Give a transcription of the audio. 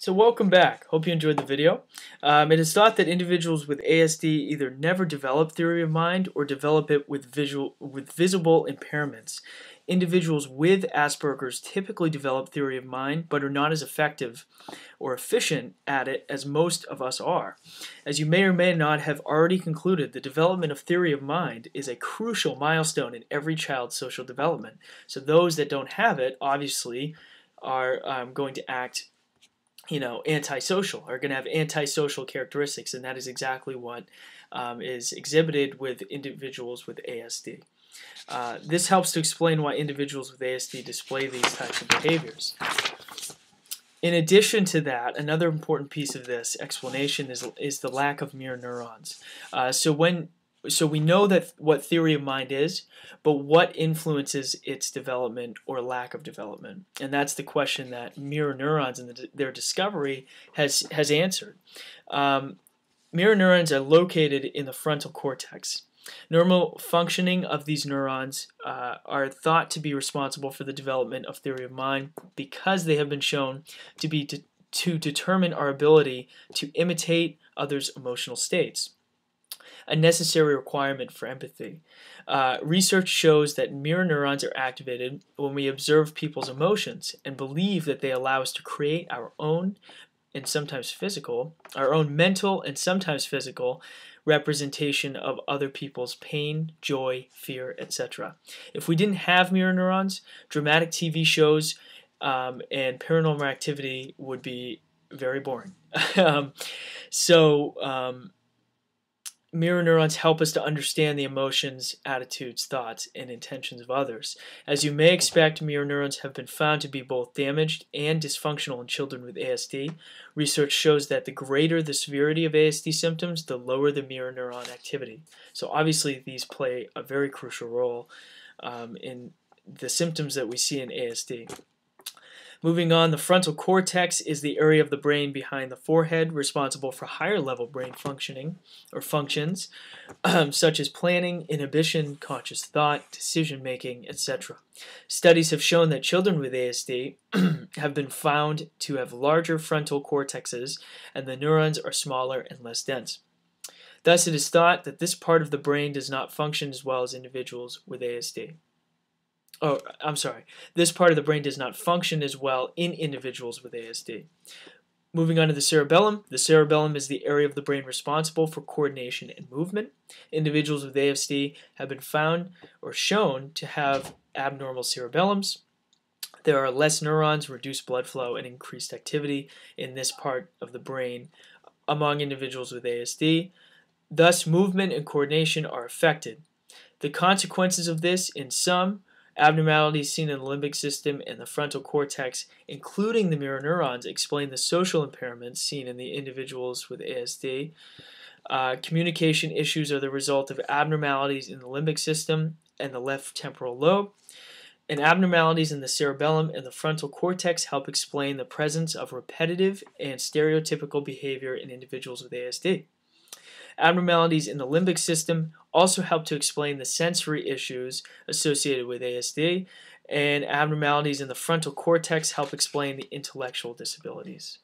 So welcome back. Hope you enjoyed the video. It is thought that individuals with ASD either never develop theory of mind or develop it with visible impairments. Individuals with Asperger's typically develop theory of mind but are not as effective or efficient at it as most of us are. As you may or may not have already concluded, the development of theory of mind is a crucial milestone in every child's social development. So those that don't have it obviously are going to act antisocial, are going to have antisocial characteristics, and that is exactly what is exhibited with individuals with ASD. This helps to explain why individuals with ASD display these types of behaviors. In addition to that, another important piece of this explanation is the lack of mirror neurons. So we know that what theory of mind is, but what influences its development or lack of development? And that's the question that mirror neurons and their discovery has answered. Mirror neurons are located in the frontal cortex. Normal functioning of these neurons are thought to be responsible for the development of theory of mind because they have been shown to determine our ability to imitate others' emotional states, a necessary requirement for empathy. Research shows that mirror neurons are activated when we observe people's emotions and believe that they allow us to create our own mental and sometimes physical representation of other people's pain, joy, fear, etc. If we didn't have mirror neurons, dramatic TV shows and paranormal activity would be very boring. Mirror neurons help us to understand the emotions, attitudes, thoughts, and intentions of others. As you may expect, mirror neurons have been found to be both damaged and dysfunctional in children with ASD. Research shows that the greater the severity of ASD symptoms, the lower the mirror neuron activity. So obviously these play a very crucial role in the symptoms that we see in ASD. Moving on, the frontal cortex is the area of the brain behind the forehead responsible for higher level brain functioning or functions such as planning, inhibition, conscious thought, decision making, etc. Studies have shown that children with ASD have been found to have larger frontal cortexes, and the neurons are smaller and less dense. Thus, it is thought that this part of the brain does not function as well as individuals with ASD. This part of the brain does not function as well in individuals with ASD. Moving on to the cerebellum. The cerebellum is the area of the brain responsible for coordination and movement. Individuals with ASD have been found or shown to have abnormal cerebellums. There are less neurons, reduced blood flow, and increased activity in this part of the brain among individuals with ASD. Thus, movement and coordination are affected. The consequences of this, in some, abnormalities seen in the limbic system and the frontal cortex, including the mirror neurons, explain the social impairments seen in the individuals with ASD. Communication issues are the result of abnormalities in the limbic system and the left temporal lobe. And abnormalities in the cerebellum and the frontal cortex help explain the presence of repetitive and stereotypical behavior in individuals with ASD. Abnormalities in the limbic system also help to explain the sensory issues associated with ASD, and abnormalities in the frontal cortex help explain the intellectual disabilities.